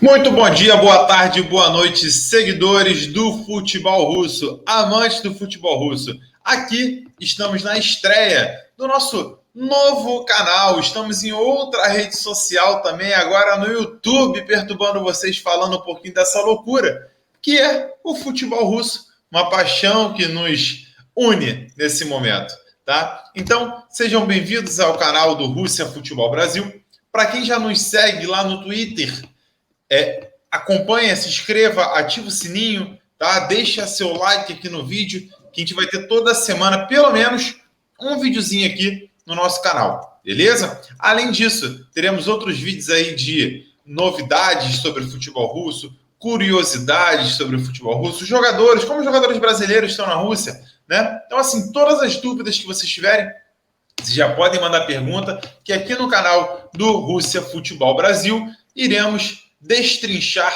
Muito bom dia, boa tarde, boa noite, seguidores do futebol russo, amantes do futebol russo. Aqui estamos na estreia do nosso novo canal. Estamos em outra rede social também, agora no YouTube, perturbando vocês, falando um pouquinho dessa loucura, que é o futebol russo, uma paixão que nos une nesse momento, tá? Então, sejam bem-vindos ao canal do Rússia Futebol Brasil. Para quem já nos segue lá no Twitter, acompanha, se inscreva, ativa o sininho, tá? Deixa seu like aqui no vídeo, que a gente vai ter toda semana, pelo menos, um videozinho aqui no nosso canal, beleza? Além disso, teremos outros vídeos aí de novidades sobre o futebol russo, curiosidades sobre o futebol russo, jogadores, como os jogadores brasileiros estão na Rússia, né? Então, assim, todas as dúvidas que vocês tiverem, vocês já podem mandar pergunta, que aqui no canal do Rússia Futebol Brasil iremos destrinchar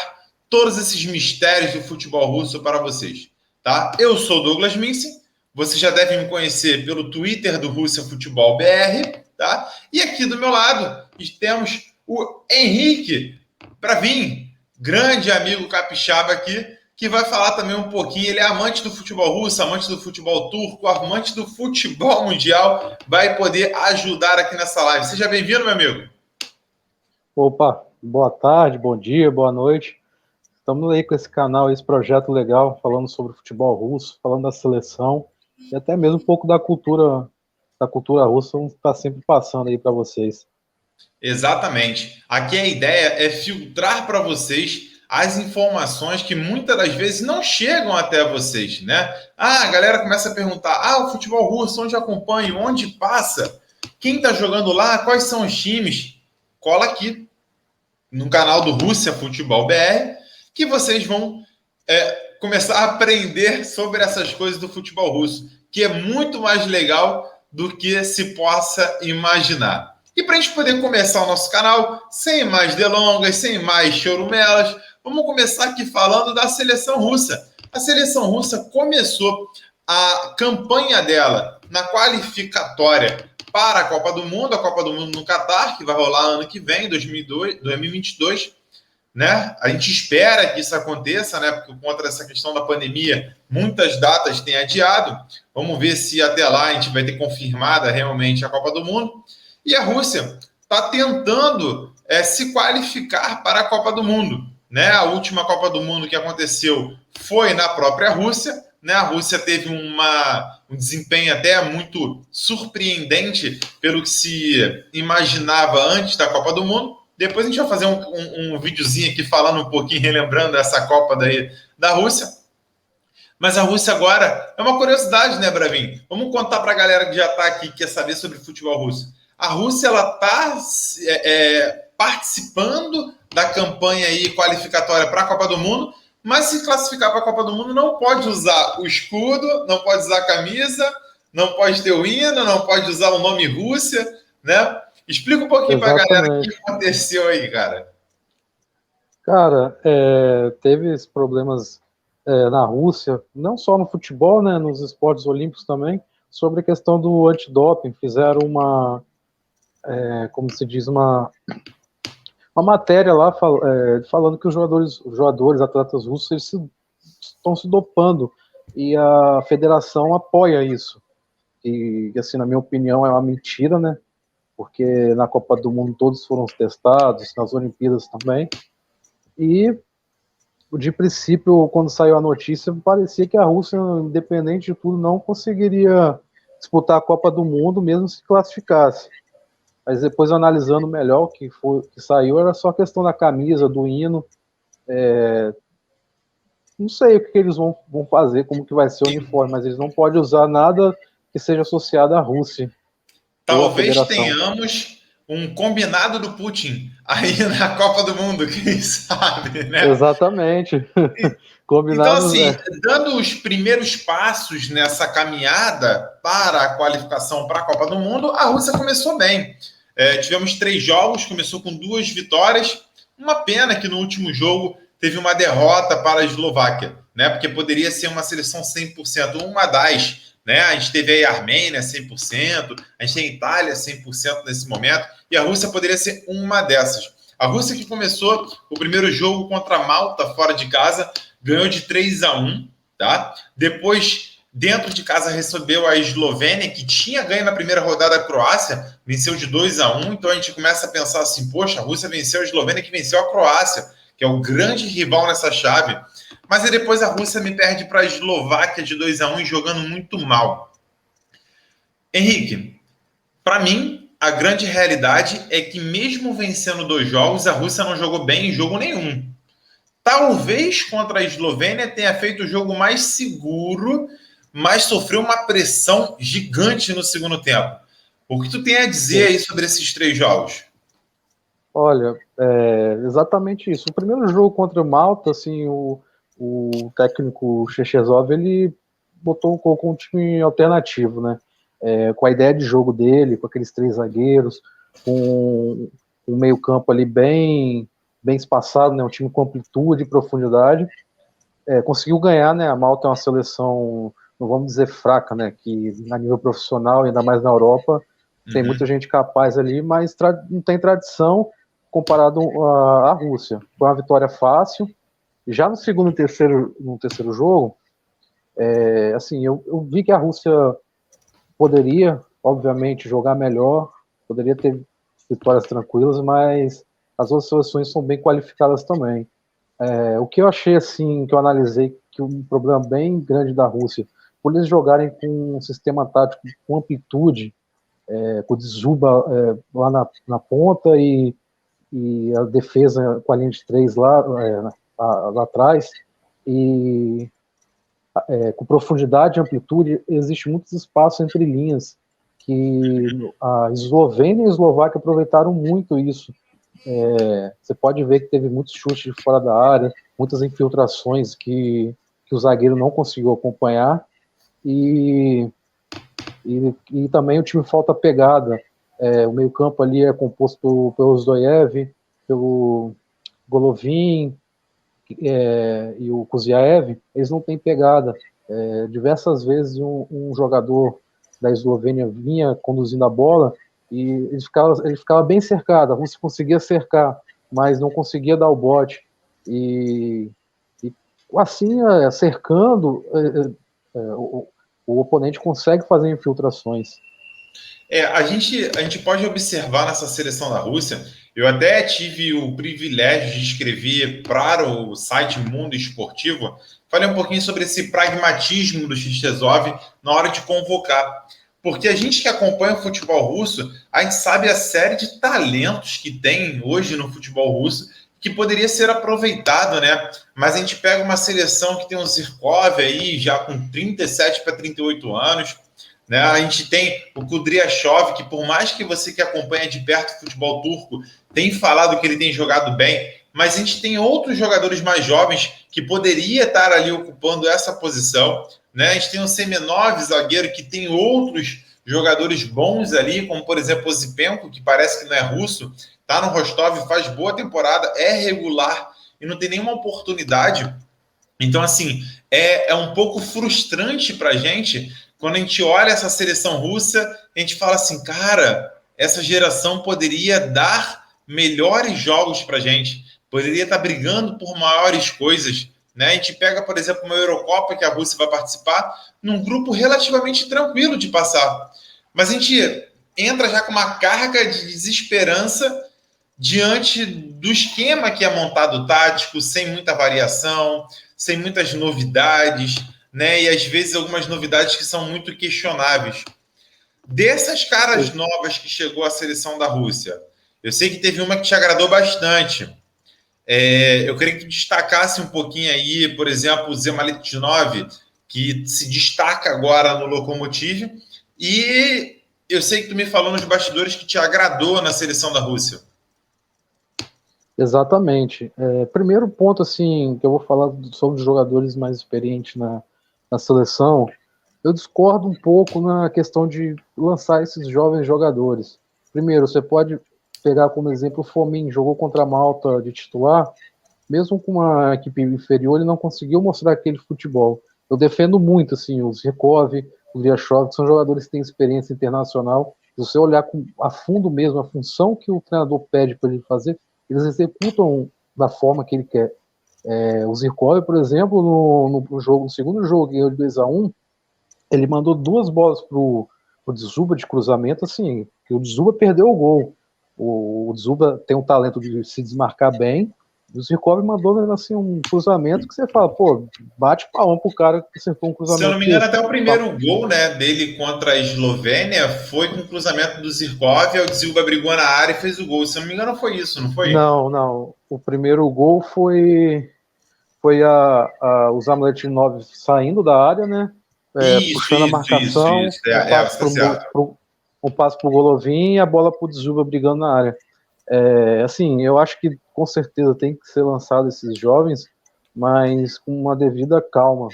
todos esses mistérios do futebol russo para vocês, tá? Eu sou Douglas Minsen, vocês já devem me conhecer pelo Twitter do Rússia Futebol BR, tá? E aqui do meu lado temos o Henrique Pravin, grande amigo capixaba aqui, que vai falar também um pouquinho. Ele é amante do futebol russo, amante do futebol turco, amante do futebol mundial, vai poder ajudar aqui nessa live. Seja bem-vindo, meu amigo. Opa, boa tarde, bom dia, boa noite. Estamos aí com esse canal, esse projeto legal, falando sobre futebol russo, falando da seleção e até mesmo um pouco da cultura russa, vamos estar sempre passando aí para vocês. Exatamente. Aqui a ideia é filtrar para vocês as informações que muitas das vezes não chegam até vocês, né? A galera começa a perguntar: o futebol russo, onde acompanho, onde passa? Quem está jogando lá? Quais são os times? Cola aqui no canal do Rússia Futebol BR, que vocês vão começar a aprender sobre essas coisas do futebol russo, que é muito mais legal do que se possa imaginar. E para a gente poder começar o nosso canal, sem mais delongas, sem mais chorumelas, vamos começar aqui falando da seleção russa. A seleção russa começou a campanha dela na qualificatória para a Copa do Mundo no Catar, que vai rolar ano que vem, 2022, né? A gente espera que isso aconteça, né? Porque contra essa questão da pandemia, muitas datas têm adiado. Vamos ver se até lá a gente vai ter confirmada realmente a Copa do Mundo. E a Rússia está tentando se qualificar para a Copa do Mundo, né? A última Copa do Mundo que aconteceu foi na própria Rússia, né? A Rússia teve um desempenho até muito surpreendente pelo que se imaginava antes da Copa do Mundo. Depois a gente vai fazer um videozinho aqui falando um pouquinho, relembrando essa Copa da Rússia. Mas a Rússia agora é uma curiosidade, né, Bravin? Vamos contar para a galera que já está aqui, que quer saber sobre futebol russo. A Rússia está participando da campanha aí qualificatória para a Copa do Mundo, mas se classificar para a Copa do Mundo não pode usar o escudo, não pode usar a camisa, não pode ter o hino, não pode usar o nome Rússia, né? Explica um pouquinho para a galera o que aconteceu aí, cara. Cara, teve esses problemas na Rússia, não só no futebol, né, nos esportes olímpicos também, sobre a questão do antidoping. Fizeram como se diz, uma matéria lá falando que os jogadores, atletas russos, eles estão se dopando, e a federação apoia isso. E, assim, na minha opinião, é uma mentira, né? Porque na Copa do Mundo todos foram testados, nas Olimpíadas também. E, de princípio, quando saiu a notícia, parecia que a Rússia, independente de tudo, não conseguiria disputar a Copa do Mundo, mesmo se classificasse. Mas depois, analisando melhor o que saiu, era só questão da camisa, do hino. Não sei o que eles vão fazer, como que vai ser o uniforme, mas eles não podem usar nada que seja associado à Rússia. Talvez tenhamos um combinado do Putin aí na Copa do Mundo, quem sabe, né? Exatamente. Então, assim, dando os primeiros passos nessa caminhada para a qualificação para a Copa do Mundo, a Rússia começou bem. Tivemos 3 jogos, começou com 2 vitórias. Uma pena que no último jogo teve uma derrota para a Eslováquia, né? Porque poderia ser uma seleção 100%, uma das, né? A gente teve aí a Armênia 100%, a gente tem a Itália 100% nesse momento, e a Rússia poderia ser uma dessas. A Rússia que começou o primeiro jogo contra a Malta fora de casa, ganhou de 3-1, tá? Depois, dentro de casa, recebeu a Eslovênia, que tinha ganho na primeira rodada a Croácia, venceu de 2-1. Então a gente começa a pensar assim, poxa, a Rússia venceu a Eslovênia, que venceu a Croácia, que é o grande rival nessa chave. Mas aí depois a Rússia me perde para a Eslováquia de 2-1 e jogando muito mal. Henrique, para mim, a grande realidade é que mesmo vencendo 2 jogos, a Rússia não jogou bem em jogo nenhum. Talvez contra a Eslovênia tenha feito o jogo mais seguro, mas sofreu uma pressão gigante no segundo tempo. O que tu tem a dizer aí sobre esses 3 jogos? Olha, exatamente isso. O primeiro jogo contra o Malta, assim, o técnico Cherchezov, ele colocou um time alternativo, né? Com a ideia de jogo dele, com aqueles 3 zagueiros, com um meio campo ali bem espaçado, né? Um time com amplitude e profundidade. Conseguiu ganhar, né? A Malta é uma seleção, não vamos dizer fraca, né? Que a nível profissional, ainda mais na Europa, tem muita gente capaz ali, mas não tem tradição comparado à Rússia. Foi uma vitória fácil. Já no segundo e terceiro jogo, assim, eu vi que a Rússia poderia, obviamente, jogar melhor, poderia ter vitórias tranquilas, mas as outras seleções são bem qualificadas também. O que eu achei, assim, que eu analisei, que um problema bem grande da Rússia, por eles jogarem com um sistema tático com amplitude, com o Dzyuba lá na ponta e a defesa com a linha de 3 lá atrás, e com profundidade e amplitude, existe muitos espaços entre linhas, que a Eslovênia e a Eslováquia aproveitaram muito isso. Você pode ver que teve muitos chutes de fora da área, muitas infiltrações que o zagueiro não conseguiu acompanhar, e também o time falta pegada. O meio campo ali é composto pelo Zdoyev, pelo Golovin e o Kuziaev. Eles não têm pegada. Diversas vezes um jogador da Eslovênia vinha conduzindo a bola e ele ficava bem cercado. A Rússia conseguia cercar, mas não conseguia dar o bote. E assim, cercando, o oponente consegue fazer infiltrações. A gente pode observar nessa seleção da Rússia. Eu até tive o privilégio de escrever para o site Mundo Esportivo. Falei um pouquinho sobre esse pragmatismo do Cherchezov na hora de convocar. Porque a gente que acompanha o futebol russo, a gente sabe a série de talentos que tem hoje no futebol russo que poderia ser aproveitado, né? Mas a gente pega uma seleção que tem um Zirkov aí, já com 37 para 38 anos, né? A gente tem o Kudryashov, que por mais que você que acompanha de perto o futebol turco tem falado que ele tem jogado bem, mas a gente tem outros jogadores mais jovens que poderia estar ali ocupando essa posição, né? A gente tem o Semenov, zagueiro, que tem outros jogadores bons ali, como por exemplo o Zipenko, que parece que não é russo, tá no Rostov, faz boa temporada, é regular e não tem nenhuma oportunidade. Então, assim, é um pouco frustrante para a gente quando a gente olha essa seleção russa, a gente fala assim, cara, essa geração poderia dar melhores jogos para a gente, poderia estar brigando por maiores coisas, né? A gente pega, por exemplo, uma Eurocopa que a Rússia vai participar, num grupo relativamente tranquilo de passar. Mas a gente entra já com uma carga de desesperança diante do esquema que é montado tático, sem muita variação, sem muitas novidades, né? E às vezes algumas novidades que são muito questionáveis. Dessas caras novas que chegou à seleção da Rússia, eu sei que teve uma que te agradou bastante. Eu queria que tu destacasse um pouquinho aí, por exemplo, o Zemalitnov, que se destaca agora no Lokomotiv, e eu sei que tu me falou nos bastidores que te agradou na seleção da Rússia. Exatamente. Primeiro ponto, assim, que eu vou falar sobre os jogadores mais experientes na seleção, eu discordo um pouco na questão de lançar esses jovens jogadores. Primeiro, você pode pegar como exemplo o Fomin, jogou contra a Malta de titular, mesmo com uma equipe inferior, ele não conseguiu mostrar aquele futebol. Eu defendo muito, assim, os Rekov, o Vyashov, que são jogadores que têm experiência internacional. Se você olhar a fundo mesmo a função que o treinador pede para ele fazer, eles executam da forma que ele quer. O Zirkov, por exemplo, no segundo jogo, de 2-1, ele mandou 2 bolas pro Dzyuba de cruzamento, assim, que o Dzyuba perdeu o gol. O Dzyuba tem um talento de se desmarcar bem, e o Zirkov mandou, assim, um cruzamento que você fala, pô, bate palma pro cara que acertou um cruzamento. Se eu não me engano, até o primeiro gol, né, dele contra a Eslovênia foi com o cruzamento do Zirkov, o Dzyuba brigou na área e fez o gol. Se eu não me engano, foi isso, não foi? Não. O primeiro gol foi o Zamaletnov saindo da área, né? Puxando a marcação, um passo pro Golovin e a bola pro Dzyuba brigando na área. Assim, eu acho que com certeza tem que ser lançado esses jovens, mas com uma devida calma.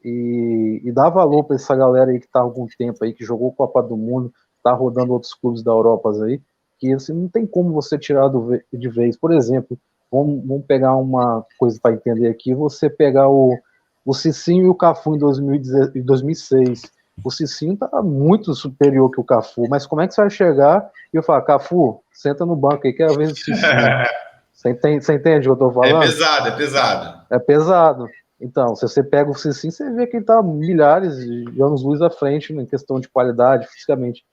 E dar valor para essa galera aí que tá há algum tempo aí, que jogou Copa do Mundo, tá rodando outros clubes da Europa aí, que assim, não tem como você tirar de vez. Por exemplo, vamos pegar uma coisa para entender aqui, você pegar o Cicinho e o Cafu em 2006. O Cicinho tá muito superior que o Cafu, mas como é que você vai chegar e eu falar, Cafu, senta no banco aí, que é a vez do Cicinho. Você entende o que eu tô falando? É pesado. É pesado. Então, se você pega o Cicinho, você vê que ele tá milhares de anos-luz à frente em questão de qualidade, fisicamente.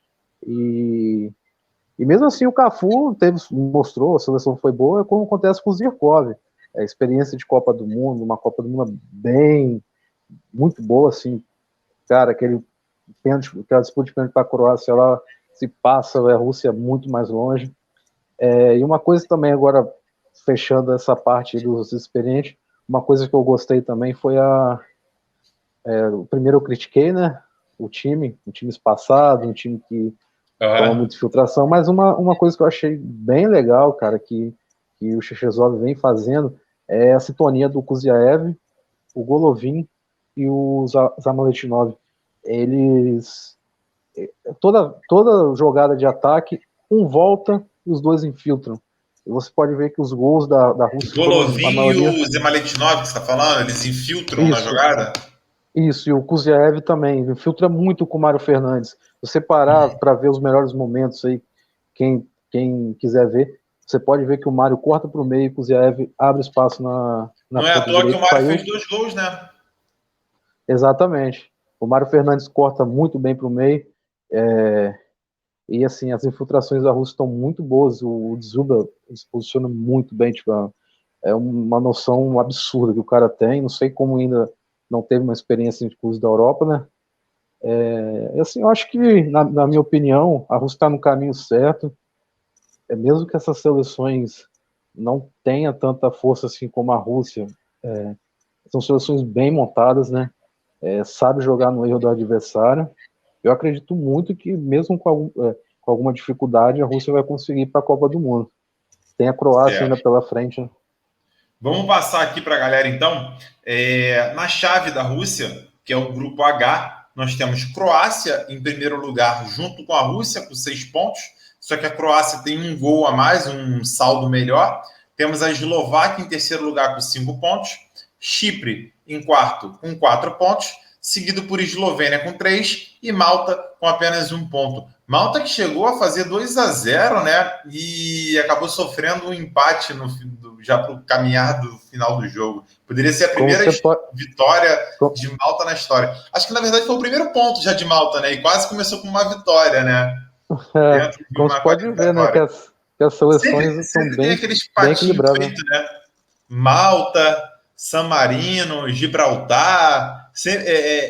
E mesmo assim o Cafu mostrou, a seleção foi boa, como acontece com o Zirkov. A experiência de Copa do Mundo, uma Copa do Mundo muito boa, assim, cara, aquela disputa de pênalti para a Croácia, ela se passa, a Rússia muito mais longe. E uma coisa também, agora, fechando essa parte dos experientes, uma coisa que eu gostei também foi o primeiro eu critiquei, né, um time espaçado, um time que toma muita infiltração, mas uma coisa que eu achei bem legal, cara, que o Cherchezov vem fazendo, é a sintonia do Kuzyaev, o Golovin e o Zamaletnov. Eles, toda jogada de ataque, um volta e os dois infiltram. E você pode ver que os gols da Rússia... O Golovin e o Zamaletnov, que você está falando, eles infiltram na jogada? Isso, e o Kuzyaev também, infiltra muito com o Mário Fernandes. Se você parar para ver os melhores momentos aí, quem quiser ver, você pode ver que o Mário corta para o meio e o Kuzyaev abre espaço na Não é à toa que o Mário fez 2 gols, né? Exatamente. O Mário Fernandes corta muito bem para o meio, e assim, as infiltrações da Rússia estão muito boas, o Dzyuba se posiciona muito bem, tipo, é uma noção absurda que o cara tem, não sei como ainda não teve uma experiência em clubes da Europa, né? Assim, eu acho que, na minha opinião, a Rússia está no caminho certo, mesmo que essas seleções não tenham tanta força assim como a Rússia, são seleções bem montadas, né? Sabe jogar no erro do adversário. Eu acredito muito que, mesmo com alguma dificuldade, a Rússia vai conseguir ir para a Copa do Mundo. Tem a Croácia ainda pela frente, né? Vamos passar aqui para a galera, então. Na chave da Rússia, que é o grupo H, nós temos Croácia em primeiro lugar, junto com a Rússia, com 6 pontos. Só que a Croácia tem um gol a mais, um saldo melhor. Temos a Eslováquia em terceiro lugar com 5 pontos. Chipre em quarto com 4 pontos. Seguido por Eslovênia com 3 e Malta com apenas 1 ponto. Malta que chegou a fazer 2-0, né? E acabou sofrendo um empate já para o caminhar do final do jogo. Poderia ser a primeira vitória de Malta na história. Acho que, na verdade, foi o primeiro ponto já de Malta, né? E quase começou com uma vitória, né? Como você pode ver, né? Que as seleções são bem equilibradas. Feito, né? Malta, San Marino, Gibraltar,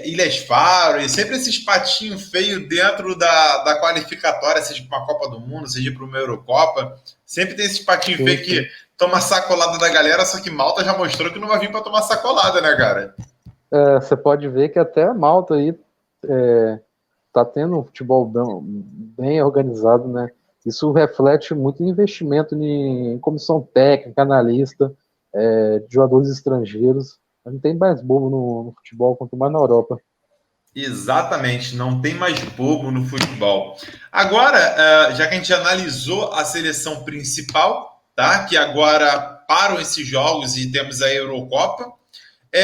Ilhas Faro, e sempre esses patinhos feios dentro da qualificatória, seja para uma Copa do Mundo, seja para uma Eurocopa. Sempre tem esses patinhos feios que toma sacolada da galera, só que Malta já mostrou que não vai vir para tomar sacolada, né, cara? Você pode ver que até a Malta aí tá tendo um futebol bem organizado, né? Isso reflete muito investimento em comissão técnica, analista, de jogadores estrangeiros. Não tem mais bobo no futebol, quanto mais na Europa. Exatamente, não tem mais bobo no futebol. Agora, já que a gente analisou a seleção principal, tá? Que agora param esses jogos e temos a Eurocopa,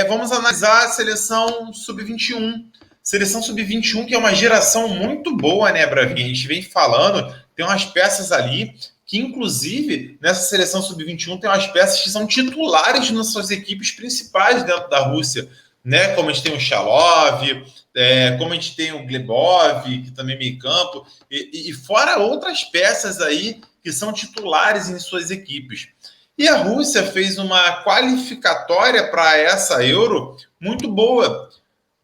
vamos analisar a seleção sub-21. Seleção sub-21, que é uma geração muito boa, né, Bravinha? A gente vem falando, tem umas peças ali que inclusive nessa seleção sub-21 tem umas peças que são titulares nas suas equipes principais dentro da Rússia, né? Como a gente tem o Chalov, como a gente tem o Glebov, que também é meio campo, e fora outras peças aí que são titulares em suas equipes. E a Rússia fez uma qualificatória para essa Euro muito boa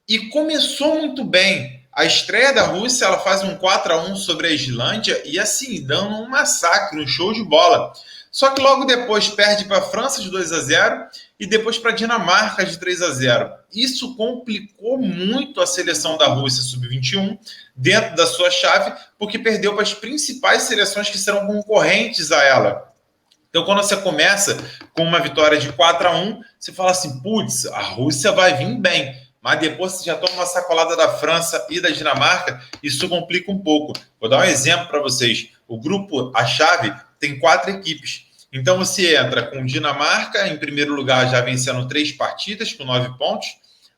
e começou muito bem. A estreia da Rússia, ela faz um 4-1 sobre a Islândia e assim, dando um massacre, um show de bola. Só que logo depois perde para a França de 2-0 e depois para a Dinamarca de 3-0. Isso complicou muito a seleção da Rússia sub-21 dentro da sua chave, porque perdeu para as principais seleções que serão concorrentes a ela. Então, quando você começa com uma vitória de 4-1, você fala assim, putz, a Rússia vai vir bem. Mas depois você já toma uma sacolada da França e da Dinamarca, isso complica um pouco. Vou dar um exemplo para vocês. O grupo, a chave, tem 4 equipes. Então você entra com Dinamarca, em primeiro lugar, já vencendo 3 partidas, com 9 pontos.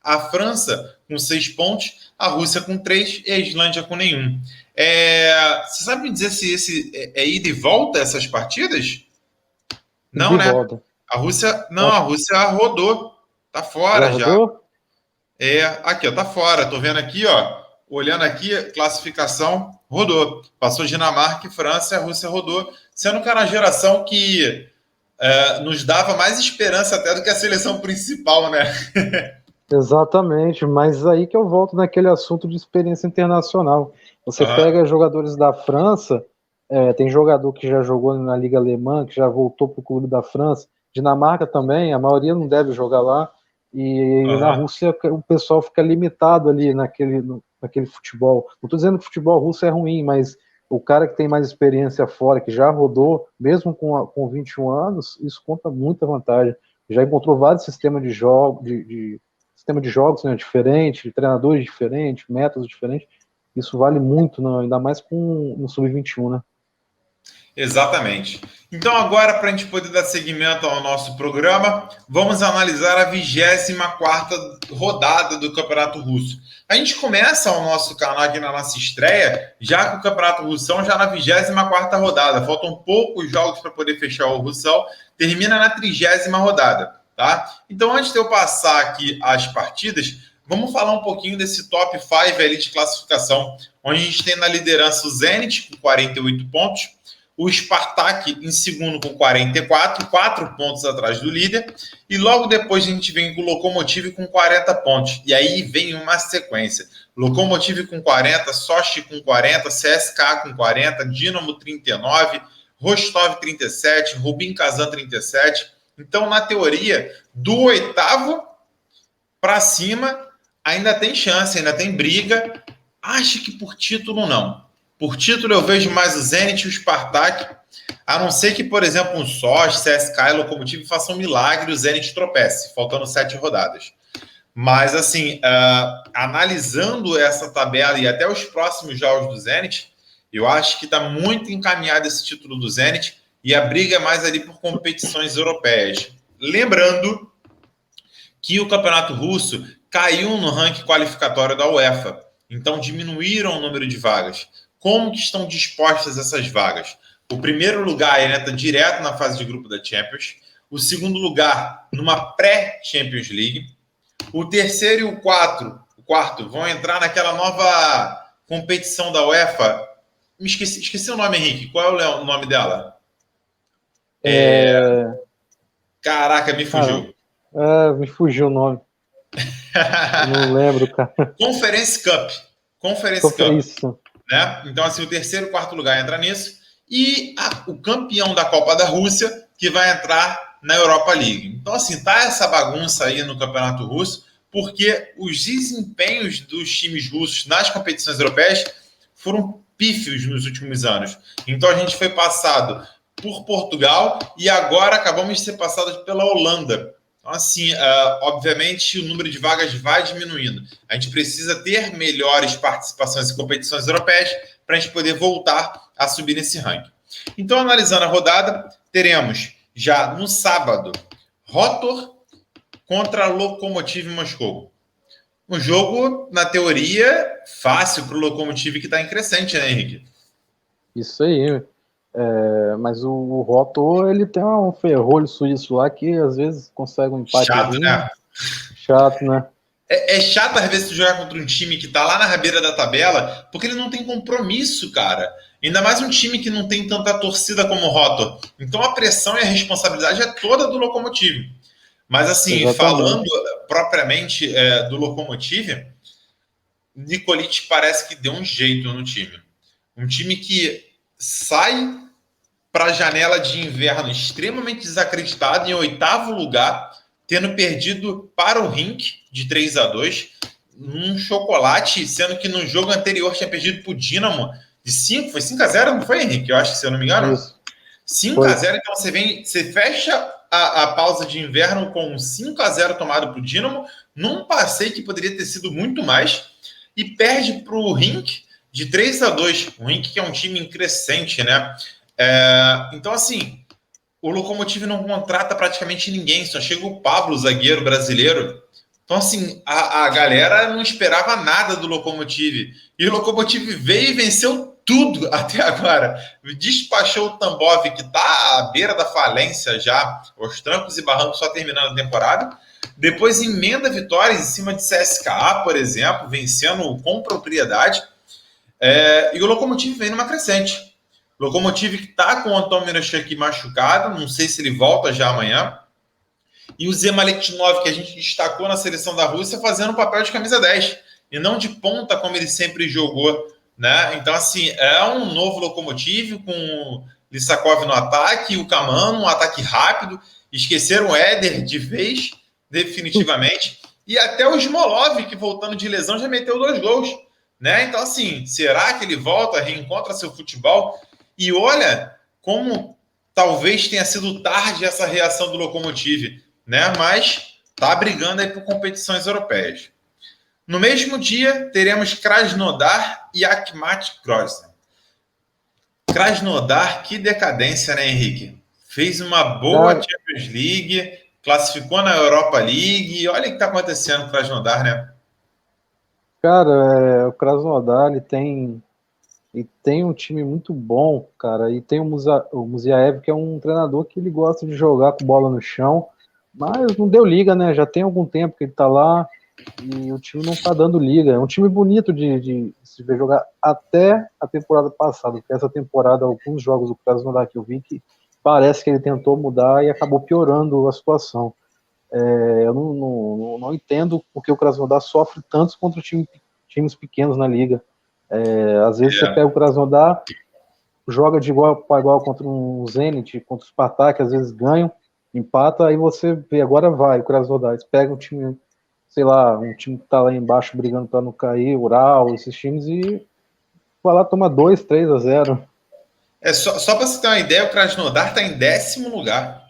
A França com 6 pontos, a Rússia com 3 e a Islândia com nenhum. Você sabe me dizer se esse é ida e volta essas partidas? Não, né? Volta. A Rússia rodou. Tá fora já. Aqui, ó, tá fora. Tô vendo aqui, ó. Olhando aqui, classificação, rodou. Passou Dinamarca e França, a Rússia rodou. Sendo que era uma geração que nos dava mais esperança até do que a seleção principal, né? Exatamente, mas aí que eu volto naquele assunto de experiência internacional. Você pega jogadores da França, tem jogador que já jogou na Liga Alemã, que já voltou para o clube da França, Dinamarca também, a maioria não deve jogar lá, e na Rússia o pessoal fica limitado ali naquele futebol. Não estou dizendo que o futebol russo é ruim, mas o cara que tem mais experiência fora, que já rodou, mesmo com 21 anos, isso conta muita vantagem. Já encontrou vários sistemas de jogos, sistema de jogos, né, diferente, treinadores diferentes, métodos diferentes. Isso vale muito, né, ainda mais no Sub-21, né? Exatamente. Então agora, para a gente poder dar seguimento ao nosso programa, vamos analisar a 24ª rodada do Campeonato Russo. A gente começa o nosso canal aqui na nossa estreia, já com o Campeonato Russão, já na 24ª rodada. Faltam poucos jogos para poder fechar o Russão, termina na 30ª rodada. Tá? Então, antes de eu passar aqui as partidas, vamos falar um pouquinho desse top 5 ali de classificação, onde a gente tem na liderança o Zenit com 48 pontos, o Spartak em segundo com 44, 4 pontos atrás do líder, e logo depois a gente vem com o Lokomotiv com 40 pontos, e aí vem uma sequência. Lokomotiv com 40, Sochi com 40, CSKA com 40, Dinamo 39, Rostov 37, Rubin Kazan 37. Então, na teoria, do 8º para cima, ainda tem chance, ainda tem briga. Acho que por título, não. Por título, eu vejo mais o Zenit e o Spartak, a não ser que, por exemplo, um Sochi, CSKA e Lokomotiv façam um milagre e o Zenit tropece, faltando 7 rodadas. Mas, assim, analisando essa tabela e até os próximos jogos do Zenit, eu acho que está muito encaminhado esse título do Zenit, e a briga é mais ali por competições europeias. Lembrando que o Campeonato Russo caiu no ranking qualificatório da UEFA. Então, diminuíram o número de vagas. Como que estão dispostas essas vagas? O primeiro lugar entra direto na fase de grupo da Champions. O segundo lugar, numa pré-Champions League. O terceiro e o quarto vão entrar naquela nova competição da UEFA. Esqueci o nome, Henrique. Qual é o nome dela? Caraca, me fugiu. Me fugiu o nome. Não lembro, cara. Conference Cup. Isso. Né? Então, assim, o terceiro e quarto lugar entra nisso. E o campeão da Copa da Rússia, que vai entrar na Europa League. Então, assim, tá essa bagunça aí no Campeonato Russo, porque os desempenhos dos times russos nas competições europeias foram pífios nos últimos anos. Então, a gente foi passado por Portugal e agora acabamos de ser passados pela Holanda. Então, assim, obviamente, o número de vagas vai diminuindo. A gente precisa ter melhores participações em competições europeias para a gente poder voltar a subir nesse ranking. Então, analisando a rodada, teremos já no sábado, Rotor contra Lokomotiv Moscou. Um jogo, na teoria, fácil para o Lokomotiv que está em crescente, né, Henrique? Isso aí. Mas o Rotor, ele tem um ferrolho suíço lá que às vezes consegue um Chato, empatezinho. né? Chato, né? É chato às vezes tu jogar contra um time que tá lá na rabeira da tabela, porque ele não tem compromisso, cara. Ainda mais um time que não tem tanta torcida como o Rotor. Então a pressão e a responsabilidade é toda do Lokomotiv. Mas assim, falando Exatamente. propriamente do Lokomotiv, Nikolic parece que deu um jeito no time. Um time que sai para a janela de inverno extremamente desacreditado, em oitavo lugar, tendo perdido para o Rink de 3-2, um chocolate, sendo que no jogo anterior tinha perdido para o Dinamo de 5, foi 5-0, não foi, Henrique? Eu acho que, se eu não me engano. Isso. 5-0, então você fecha a pausa de inverno com um 5-0 tomado para o Dinamo, num passeio que poderia ter sido muito mais, e perde para o Rink de 3-2. O Rink que é um time em crescente, né? Então, assim, o Lokomotiv não contrata praticamente ninguém, só chega o Pablo, zagueiro brasileiro. Então, assim, a galera não esperava nada do Lokomotiv. E o Lokomotiv veio e venceu tudo até agora. Despachou o Tambov, que está à beira da falência já, aos trancos e barrancos, só terminando a temporada. Depois emenda vitórias em cima de CSKA, por exemplo, vencendo com propriedade. E o Lokomotiv vem numa crescente. Lokomotiv que está com o Anton Miroshek machucado, não sei se ele volta já amanhã. E o Zemaletnov, que a gente destacou na seleção da Rússia, fazendo o papel de camisa 10 e não de ponta como ele sempre jogou, né? Então, assim, é um novo Lokomotiv com o Lissakov no ataque, o Kaman, um ataque rápido. Esqueceram o Éder de vez, definitivamente. E até o Smolov, que voltando de lesão, já meteu 2 gols. Né? Então, assim, será que ele volta, reencontra seu futebol? E olha como talvez tenha sido tarde essa reação do Lokomotiv, né? Mas tá brigando aí por competições europeias. No mesmo dia, teremos Krasnodar e Akhmat Grozny. Krasnodar, que decadência, né, Henrique? Fez uma boa Cara, Champions League, classificou na Europa League. Olha o que está acontecendo com o Krasnodar, né? o Krasnodar, ele tem um time muito bom, cara, e tem o Muziaev, que é um treinador que ele gosta de jogar com bola no chão, mas não deu liga, né? Já tem algum tempo que ele tá lá e o time não tá dando liga. É um time bonito de se ver jogar até a temporada passada, porque essa temporada, alguns jogos do Krasnodar que eu vi, que parece que ele tentou mudar e acabou piorando a situação. Eu não entendo porque o Krasnodar sofre tantos contra times pequenos na liga. Às vezes você pega o Krasnodar, joga de igual para igual contra um Zenit, contra o Spartak, às vezes ganham, empata, aí você vê, agora vai o Krasnodar. Eles pegam um time, sei lá, um time que tá lá embaixo brigando para não cair, Ural, esses times, e vai lá, toma 2-3-0. Só para você ter uma ideia, o Krasnodar está em 10º lugar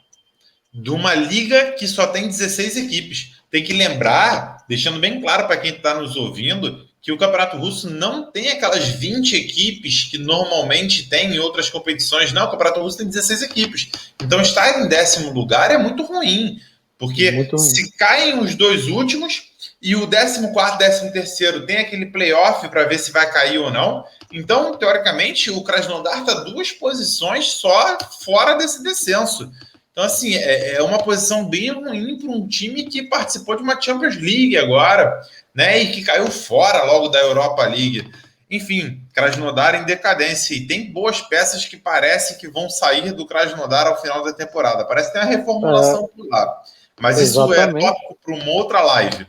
de uma liga que só tem 16 equipes. Tem que lembrar, deixando bem claro para quem está nos ouvindo, que o Campeonato Russo não tem aquelas 20 equipes que normalmente tem em outras competições. Não, o Campeonato Russo tem 16 equipes. Então estar em 10º lugar é muito ruim, porque Muito ruim. se caem os 2 últimos e o 14º, 13º tem aquele playoff para ver se vai cair ou não. Então, teoricamente, o Krasnodar está 2 posições só fora desse descenso. Então, assim, é uma posição bem ruim para um time que participou de uma Champions League agora, né? E que caiu fora logo da Europa League. Enfim, Krasnodar em decadência. E tem boas peças que parecem que vão sair do Krasnodar ao final da temporada. Parece que tem uma reformulação por lá. Mas isso é Exatamente. tópico para uma outra live.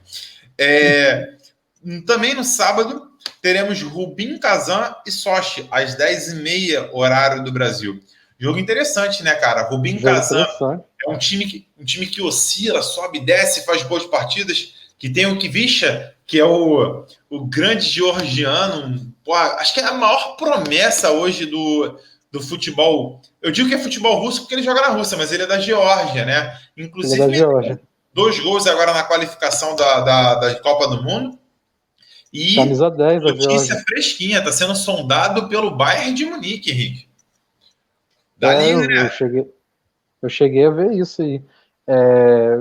Também no sábado, teremos Rubin Kazan e Sochi, às 10h30, horário do Brasil. Jogo interessante, né, cara? Rubin Jogo Kazan interessante. é um time que oscila, sobe, desce, faz boas partidas, que tem o Kvisha, que é o grande georgiano, acho que é a maior promessa hoje do futebol. Eu digo que é futebol russo porque ele joga na Rússia, mas ele é da Geórgia, né? Ele é Inclusive, da Geórgia. 2 gols agora na qualificação da Copa do Mundo. E Camisa 10 da notícia Geórgia. fresquinha, está sendo sondado pelo Bayern de Munique, Henrique. Dali, Eu né? cheguei a ver isso aí.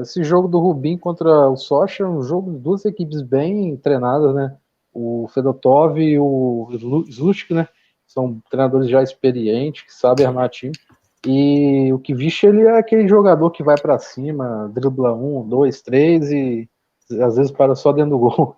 Esse jogo do Rubin contra o Sochi é um jogo de 2 equipes bem treinadas, né? O Fedotov e o Zluchk, né? são treinadores já experientes, que sabem armar time. E o Kvish, ele é aquele jogador que vai para cima, dribla 1, 2, 3 e às vezes para só dentro do gol.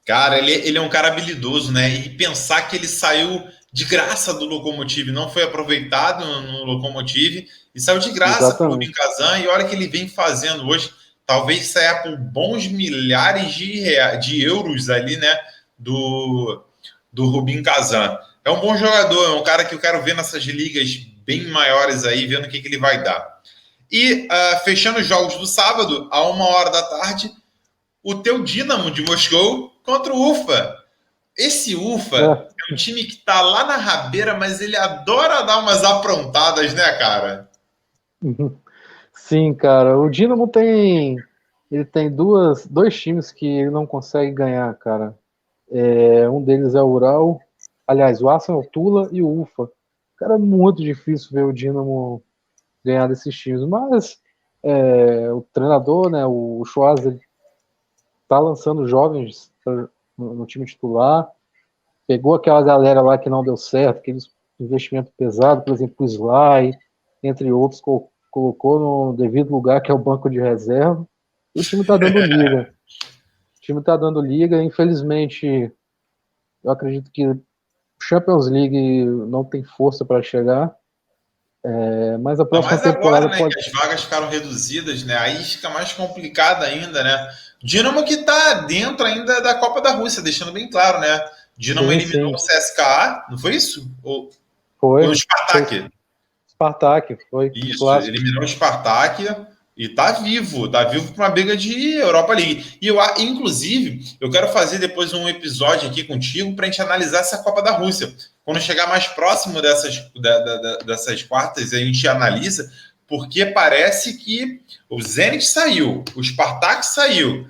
Cara, ele é um cara habilidoso, né? E pensar que ele saiu de graça do Lokomotiv, não foi aproveitado no Lokomotiv e saiu de graça para o Rubin Exatamente. Kazan. E olha o que ele vem fazendo hoje. Talvez saia por bons milhares de euros ali, né? Do Rubin Kazan. É um bom jogador, é um cara que eu quero ver nessas ligas bem maiores aí, vendo o que ele vai dar. E fechando os jogos do sábado, a 1h da tarde, o teu Dinamo de Moscou contra o Ufa. Esse Ufa É. é um time que tá lá na rabeira, mas ele adora dar umas aprontadas, né, cara? Sim, cara. O Dinamo ele tem dois times que ele não consegue ganhar, cara. Um deles é o Ural, aliás, o Arsenal, Tula e o Ufa. Cara, é muito difícil ver o Dinamo ganhar desses times, mas o treinador, né, o Schwarz, ele tá lançando jovens no time titular, pegou aquela galera lá que não deu certo, aqueles investimento pesado, por exemplo, o Sly, entre outros, colocou no devido lugar, que é o banco de reserva, e o time tá dando liga. O time tá dando liga, infelizmente, eu acredito que Champions League não tem força para chegar, mas a Ainda próxima mais agora, temporada né, pode. que as vagas ficaram reduzidas, né? Aí fica mais complicado ainda, né? Dinamo que tá dentro ainda da Copa da Rússia, deixando bem claro, né? Dinamo Sim, eliminou o sim, CSKA, não foi isso? Ou o foi Spartak? Spartak, foi no Isso, clássico. eliminou o Spartak e tá vivo para uma briga de Europa League. E eu, inclusive, eu quero fazer depois um episódio aqui contigo para a gente analisar essa Copa da Rússia. Quando chegar mais próximo dessas quartas, a gente analisa, porque parece que o Zenit saiu, o Spartak saiu.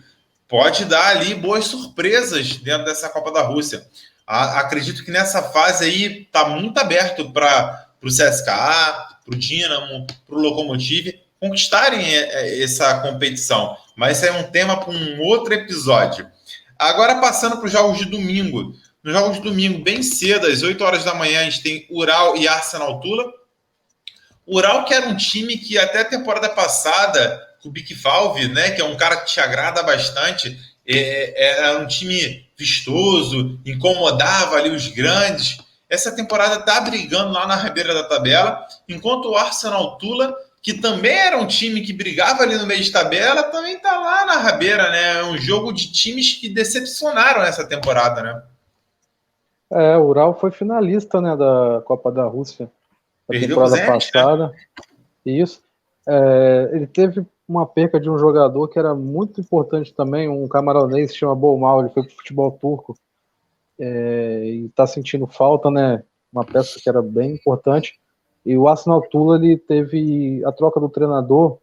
Pode dar ali boas surpresas dentro dessa Copa da Rússia. Acredito que nessa fase aí tá muito aberto para o CSKA, para o Dinamo, para o Lokomotiv conquistarem essa competição. Mas isso é um tema para um outro episódio. Agora, passando para os jogos de domingo. Nos jogos de domingo, bem cedo, às 8 horas da manhã, a gente tem Ural e Arsenal Tula. Ural, que era um time que até a temporada passada, o Big Valve, né, que é um cara que te agrada bastante, era um time vistoso, incomodava ali os grandes. Essa temporada está brigando lá na rabeira da tabela, enquanto o Arsenal Tula, que também era um time que brigava ali no meio de tabela, também está lá na rabeira, né? É um jogo de times que decepcionaram essa temporada, né? O Ural foi finalista, né, da Copa da Rússia da Perdeu pro temporada Zenit, né? passada. Isso. Ele teve uma perca de um jogador que era muito importante também, um camaronês que se chama Bolmal, ele foi pro futebol turco e está sentindo falta, né? Uma peça que era bem importante. E o Arsenal Tula, ele teve a troca do treinador.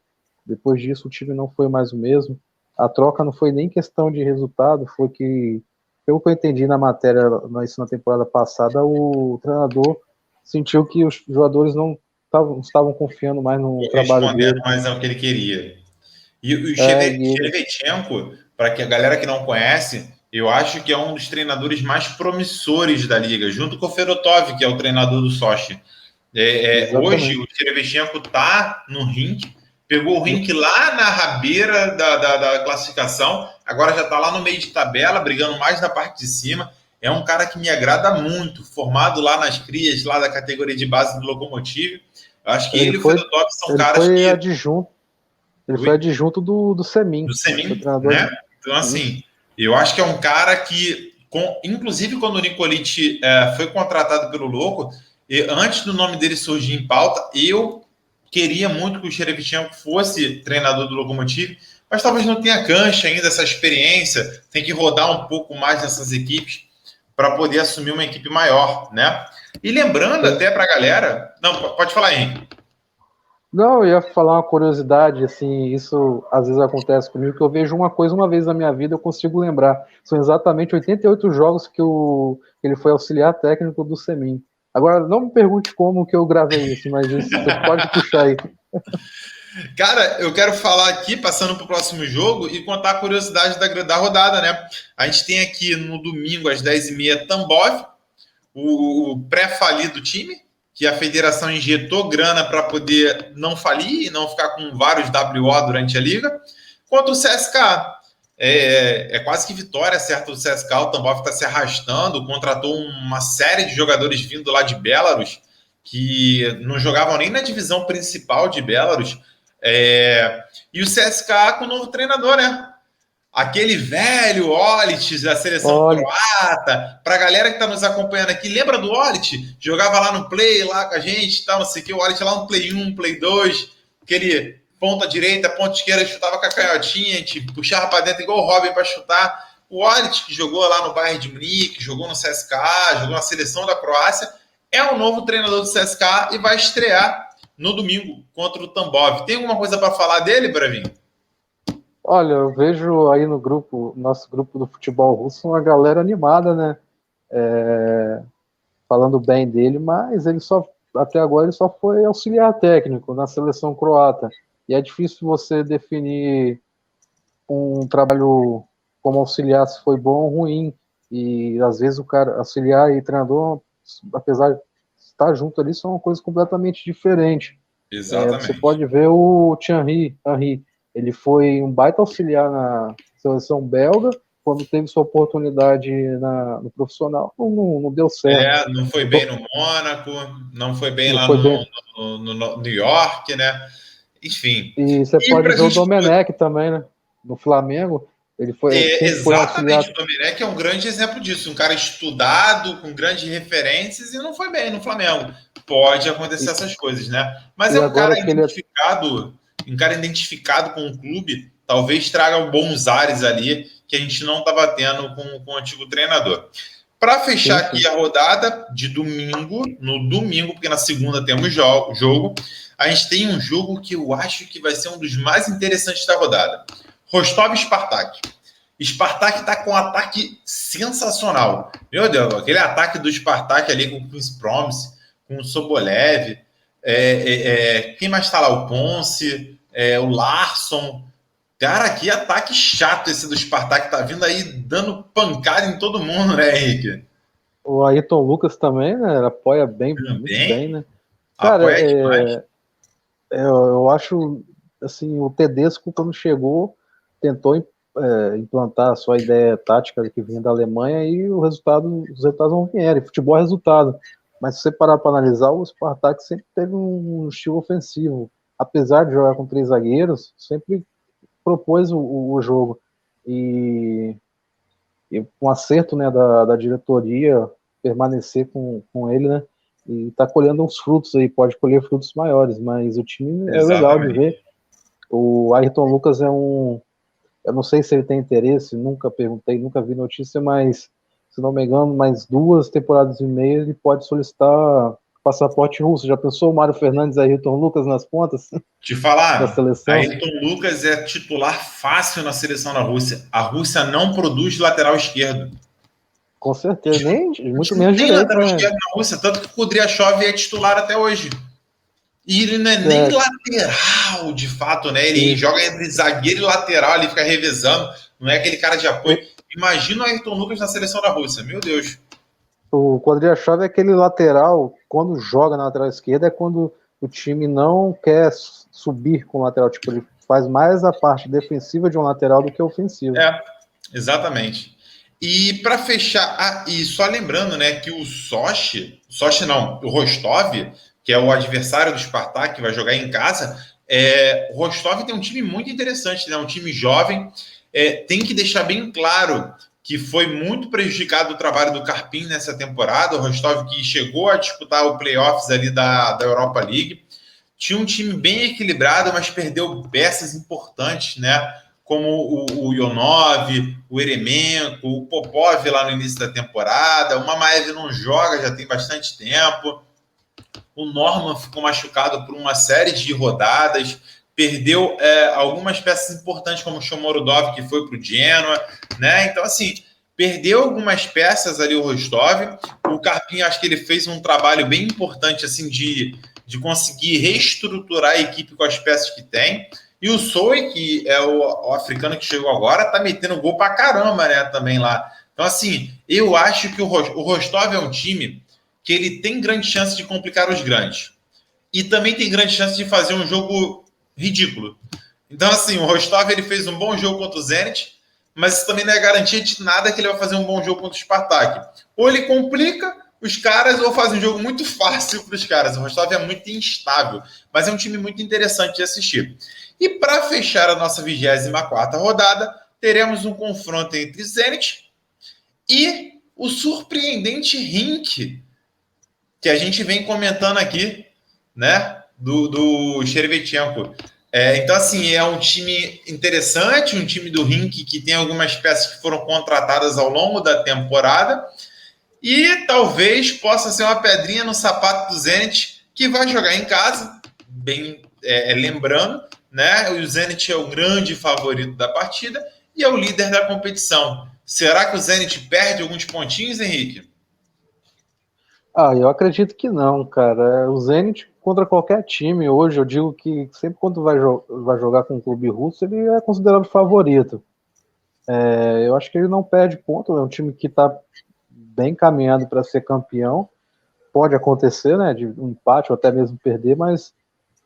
Depois disso, o time não foi mais o mesmo. A troca não foi nem questão de resultado, foi que, pelo que eu entendi na matéria, isso na temporada passada, o treinador sentiu que os jogadores não estavam confiando mais no trabalho Respondendo dele. mais ao que ele queria. E o E ele, Shevchenko, para que a galera que não conhece, eu acho que é um dos treinadores mais promissores da liga, junto com o Fedotov, que é o treinador do Sochi. Hoje, o exatamente. Shevchenko está no rink, pegou o rink lá na rabeira da classificação, agora já está lá no meio de tabela, brigando mais na parte de cima. É um cara que me agrada muito, formado lá nas crias, lá da categoria de base do Lokomotiv. Eu acho que Ele ele e o foi, Fedotov são ele caras foi que adjunto, ele foi adjunto do Semin, do foi Semin, treinador né? Então, isso. assim, eu acho que é um cara que, inclusive quando o Nikolic foi contratado pelo Louco, antes do nome dele surgir em pauta, eu queria muito que o Shevchenko fosse treinador do Lokomotiv, mas talvez não tenha cancha ainda, essa experiência, tem que rodar um pouco mais nessas equipes para poder assumir uma equipe maior, né? E lembrando Sim. até para a galera, não, pode falar aí. Não, eu ia falar uma curiosidade, assim, isso às vezes acontece comigo, que eu vejo uma coisa uma vez na minha vida, eu consigo lembrar. São exatamente 88 jogos que ele foi auxiliar técnico do Semin. Agora, não me pergunte como que eu gravei isso, mas isso, você pode puxar aí. Cara, eu quero falar aqui, passando para o próximo jogo, e contar a curiosidade da rodada, né? A gente tem aqui no domingo, às 10h30, Tambov o pré-falido time, que a federação injetou grana para poder não falir e não ficar com vários WO durante a liga, quanto o CSKA. É quase que vitória, certo? O CSKA, o Tambov está se arrastando, contratou uma série de jogadores vindo lá de Belarus, que não jogavam nem na divisão principal de Belarus, e o CSKA com o novo treinador, né? Aquele velho Olic da seleção croata, para a galera que está nos acompanhando aqui, lembra do Olic? Jogava lá no Play, lá com a gente, tal, não sei o que, o Olic lá no Play 1, Play 2, aquele ponta direita, ponta esquerda, chutava com a canhotinha, a gente puxava para dentro igual o Robin para chutar. O Olic, que jogou lá no Bayern de Munique, jogou no CSKA, jogou na seleção da Croácia, é o novo treinador do CSKA e vai estrear no domingo contra o Tambov. Tem alguma coisa para falar dele, Bravinho? Olha, eu vejo aí no grupo, nosso grupo do futebol russo, uma galera animada, né? Falando bem dele, mas ele até agora ele só foi auxiliar técnico na seleção croata. E é difícil você definir um trabalho como auxiliar se foi bom ou ruim. E às vezes o cara, auxiliar e treinador, apesar de estar junto ali, são uma coisa completamente diferente. Exatamente. Você pode ver o Thierry Henry. Ele foi um baita auxiliar na seleção belga, quando teve sua oportunidade no profissional, não deu certo. Não foi bem no Mônaco, não foi bem lá no New York, né? Enfim. E você pode ver o Domenech também, né? No Flamengo, ele foi... exatamente, o Domenech é um grande exemplo disso. Um cara estudado, com grandes referências, e não foi bem no Flamengo. Pode acontecer essas coisas, né? Mas é um cara identificado... Um cara identificado com o clube, talvez traga bons ares ali, que a gente não estava tendo com o antigo treinador. Para fechar aqui a rodada de domingo, no domingo, porque na segunda temos jogo, a gente tem um jogo que eu acho que vai ser um dos mais interessantes da rodada. Rostov e Spartak. Spartak está com um ataque sensacional. Meu Deus, aquele ataque do Spartak ali com o Queen's Promise, com o Sobolev, quem mais está lá? O Ponce, o Larsson. Cara, que ataque chato esse do Spartak, tá vindo aí dando pancada em todo mundo, né, Henrique? O Ayrton Lucas também, né? Apoia bem, muito bem, né? Cara, eu acho, assim, o Tedesco, quando chegou, tentou implantar a sua ideia tática que vinha da Alemanha e os resultados não vieram. Futebol é resultado. Mas se você parar para analisar, o Spartak sempre teve um estilo ofensivo. Apesar de jogar com 3 zagueiros, sempre propôs o jogo. E com acerto, né, da diretoria, permanecer com ele, né? E tá colhendo uns frutos aí, pode colher frutos maiores, mas o time é legal de ver. O Ayrton Lucas eu não sei se ele tem interesse, nunca perguntei, nunca vi notícia, mas se não me engano, mais 2 temporadas e meia ele pode solicitar passaporte russo. Já pensou o Mário Fernandes e Ayrton Lucas nas pontas? Te falar, da seleção? Ayrton Lucas é titular fácil na seleção da Rússia. A Rússia não produz lateral esquerdo. Com certeza, muito menos direito. Lateral esquerdo na Rússia, tanto que o Kudryashov é titular até hoje. E ele não é nem lateral, de fato, né? Ele joga entre zagueiro e lateral, ele fica revezando, não é aquele cara de apoio. Imagina o Ayrton Lucas na seleção da Rússia, meu Deus. O Kudryashov é aquele lateral, quando joga na lateral esquerda, é quando o time não quer subir com o lateral, tipo, ele faz mais a parte defensiva de um lateral do que ofensiva. Exatamente. E para fechar, e só lembrando, né, que o Rostov, que é o adversário do Spartak, que vai jogar em casa, o Rostov tem um time muito interessante, né, um time jovem, tem que deixar bem claro que foi muito prejudicado o trabalho do Karpin nessa temporada, o Rostov que chegou a disputar o playoffs ali da Europa League, tinha um time bem equilibrado, mas perdeu peças importantes, né, como o Ionov, o Eremenko, o Popov lá no início da temporada, o Mamaev não joga, já tem bastante tempo, o Norman ficou machucado por uma série de rodadas, perdeu algumas peças importantes, como o Shomorodov, que foi para o Genoa, né? Então, assim, perdeu algumas peças ali o Rostov. O Karpin, acho que ele fez um trabalho bem importante, assim, de conseguir reestruturar a equipe com as peças que tem. E o Soe, que é o africano que chegou agora, tá metendo gol pra caramba, né, também lá. Então, assim, eu acho que o Rostov é um time que ele tem grande chance de complicar os grandes. E também tem grande chance de fazer um jogo ridículo. Então, assim, o Rostov ele fez um bom jogo contra o Zenit, mas isso também não é garantia de nada que ele vai fazer um bom jogo contra o Spartak. Ou ele complica os caras ou faz um jogo muito fácil para os caras. O Rostov é muito instável, mas é um time muito interessante de assistir. E para fechar a nossa 24ª rodada, teremos um confronto entre Zenit e o surpreendente Rink, que a gente vem comentando aqui, né, do Shcherevetchenko. Então, assim, é um time interessante, um time do Rink que tem algumas peças que foram contratadas ao longo da temporada e talvez possa ser uma pedrinha no sapato do Zenit, que vai jogar em casa, bem lembrando, né, o Zenit é o grande favorito da partida e é o líder da competição. Será que o Zenit perde alguns pontinhos, Henrique? Eu acredito que não, cara. O Zenit contra qualquer time, hoje eu digo que sempre quando vai jogar com um clube russo, ele é considerado favorito. Eu acho que ele não perde ponto, é um time que está bem caminhado para ser campeão. Pode acontecer, né, de um empate ou até mesmo perder, mas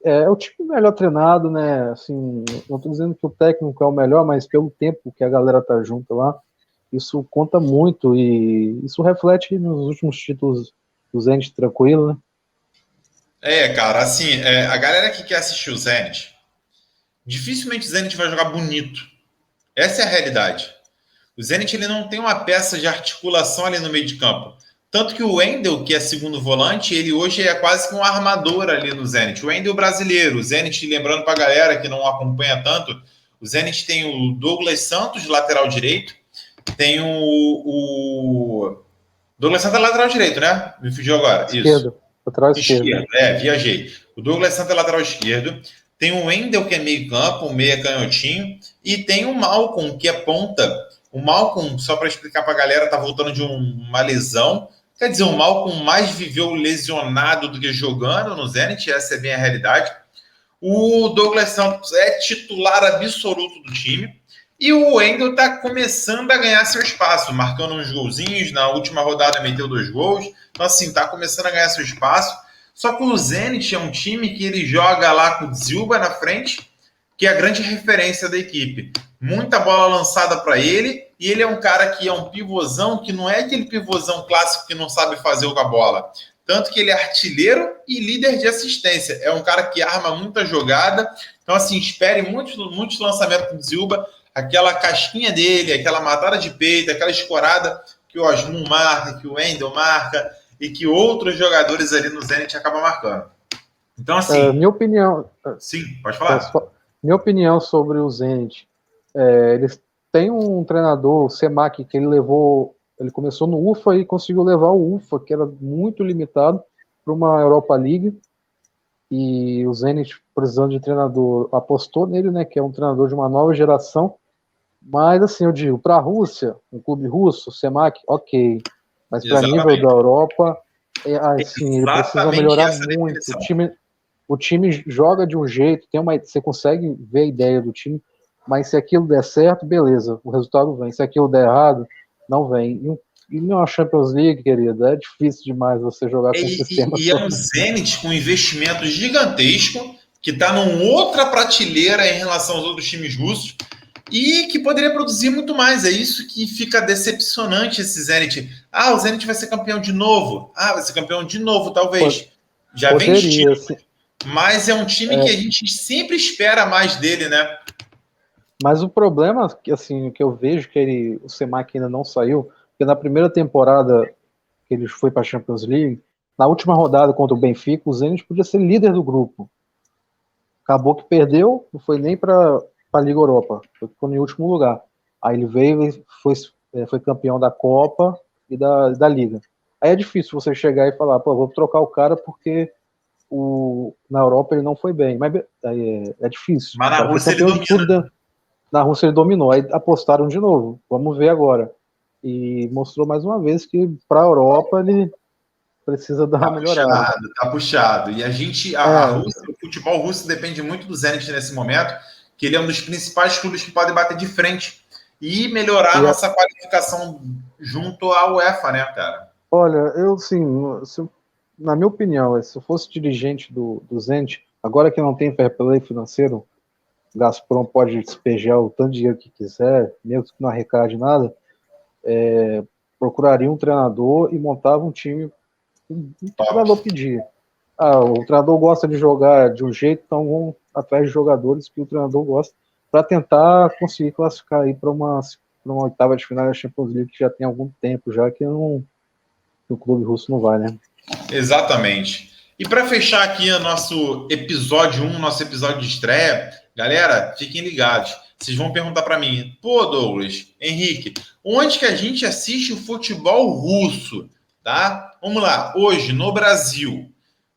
é o time melhor treinado, né, assim, não estou dizendo que o técnico é o melhor, mas pelo tempo que a galera tá junto lá, isso conta muito e isso reflete nos últimos títulos do Zenit, tranquilo, né? Cara, assim, a galera que quer assistir o Zenit, dificilmente o Zenit vai jogar bonito. Essa é a realidade. O Zenit ele não tem uma peça de articulação ali no meio de campo. Tanto que o Wendel, que é segundo volante, ele hoje é quase que um armador ali no Zenit. O Wendel brasileiro. O Zenit, lembrando para a galera que não acompanha tanto, o Zenit tem o Douglas Santos, lateral direito. Tem o Douglas Santos é lateral direito, né? Me fugiu agora. Esquerdo. Isso. Lateral esquerdo. Viajei. O Douglas Santos é lateral esquerdo. Tem o Wendel, que é meio campo, um meia canhotinho. E tem o Malcolm, que é ponta. O Malcolm, só para explicar para a galera, tá voltando de uma lesão. Quer dizer, o Malcolm mais viveu lesionado do que jogando no Zenit, essa é bem a realidade. O Douglas Santos é titular absoluto do time. E o Wendel está começando a ganhar seu espaço, marcando uns golzinhos. Na última rodada meteu 2 gols. Então, assim, está começando a ganhar seu espaço. Só que o Zenit é um time que ele joga lá com o Zilba na frente, que é a grande referência da equipe. Muita bola lançada para ele, e ele é um cara que é um pivôzão, que não é aquele pivôzão clássico que não sabe fazer com a bola. Tanto que ele é artilheiro e líder de assistência. É um cara que arma muita jogada. Então, assim, espere muitos lançamentos do Zilba. Aquela casquinha dele, aquela matada de peito, aquela escorada que o Osmun marca, que o Wendel marca e que outros jogadores ali no Zenit acabam marcando. Então, assim... minha opinião... Sim, pode falar. Minha opinião sobre o Zenit, eles têm um treinador, o Semak, que ele começou no UFA e conseguiu levar o UFA, que era muito limitado, para uma Europa League, e o Zenit, precisando de treinador, apostou nele, né, que é um treinador de uma nova geração. Mas, assim, eu digo, para a Rússia, um clube russo, o Semak, ok. Mas para nível da Europa, assim, ele precisa melhorar muito. O time joga de um jeito, você consegue ver a ideia do time, mas se aquilo der certo, beleza, o resultado vem. Se aquilo der errado, não vem. E não é uma Champions League, querido, é difícil demais você jogar com um sistema. E é um Zenit com um investimento gigantesco, que está numa outra prateleira em relação aos outros times russos, e que poderia produzir muito mais. É isso que fica decepcionante esse Zenit. O Zenit vai ser campeão de novo. Vai ser campeão de novo, talvez. Já vem estilo. Assim. Mas é um time que a gente sempre espera mais dele, né? Mas o problema, assim, que eu vejo que o Semak ainda não saiu, porque na primeira temporada que ele foi para a Champions League, na última rodada contra o Benfica, o Zenit podia ser líder do grupo. Acabou que perdeu, não foi nem para a Liga Europa, ficou em último lugar. Aí ele veio e foi campeão da Copa e da Liga. Aí é difícil você chegar e falar, vou trocar o cara porque na Europa ele não foi bem. Mas é difícil. Mas na Rússia ele dominou. Na Rússia ele dominou. Aí apostaram de novo. Vamos ver agora. E mostrou mais uma vez que para a Europa ele precisa dar uma melhorada. Tá puxado. E a Rússia, o futebol russo depende muito do Zenit nesse momento, que ele é um dos principais clubes que pode bater de frente e melhorar a nossa qualificação junto à UEFA, né, cara? Olha, eu sim, na minha opinião, se eu fosse dirigente do Zenit, agora que não tem fair play financeiro, o Gazprom pode despejar o tanto de dinheiro que quiser, mesmo que não arrecade nada, procuraria um treinador e montava um time que o treinador pedir. O treinador gosta de jogar de um jeito, então vão atrás de jogadores que o treinador gosta para tentar conseguir classificar aí para uma oitava de final da Champions League que já tem algum tempo, já que o clube russo não vai, né? Exatamente. E para fechar aqui o nosso episódio 1, nosso episódio de estreia, galera, fiquem ligados. Vocês vão perguntar para mim, pô, Douglas, Henrique, onde que a gente assiste o futebol russo? Tá? Vamos lá. Hoje, no Brasil,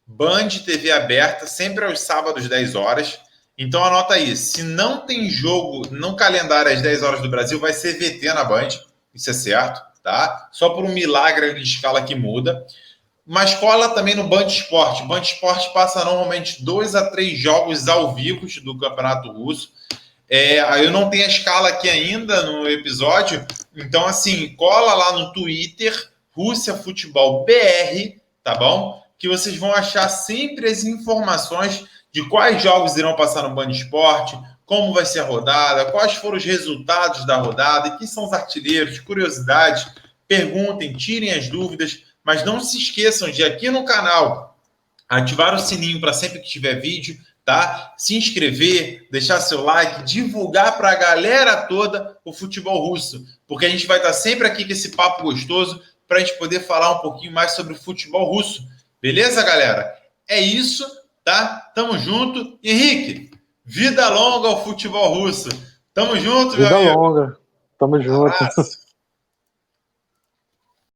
Band TV aberta, sempre aos sábados, 10 horas. Então anota aí, se não tem jogo no calendário às 10 horas do Brasil, vai ser VT na Band, isso é certo, tá? Só por um milagre de escala que muda. Mas cola também no Band Esporte. Band Esporte passa normalmente 2 a 3 jogos ao vivo do Campeonato Russo. Eu não tenho a escala aqui ainda no episódio, então assim, cola lá no Twitter, Rússia Futebol BR, tá bom? Que vocês vão achar sempre as informações de quais jogos irão passar no Band Esporte, como vai ser a rodada, quais foram os resultados da rodada, e quem são os artilheiros, curiosidades. Perguntem, tirem as dúvidas, mas não se esqueçam de aqui no canal ativar o sininho para sempre que tiver vídeo, tá? Se inscrever, deixar seu like, divulgar para a galera toda o futebol russo, porque a gente vai estar sempre aqui com esse papo gostoso para a gente poder falar um pouquinho mais sobre o futebol russo. Beleza, galera? É isso, tá? Tamo junto. Henrique, vida longa ao futebol russo. Tamo junto, Vida meu amigo. longa. Tamo junto. Abraço.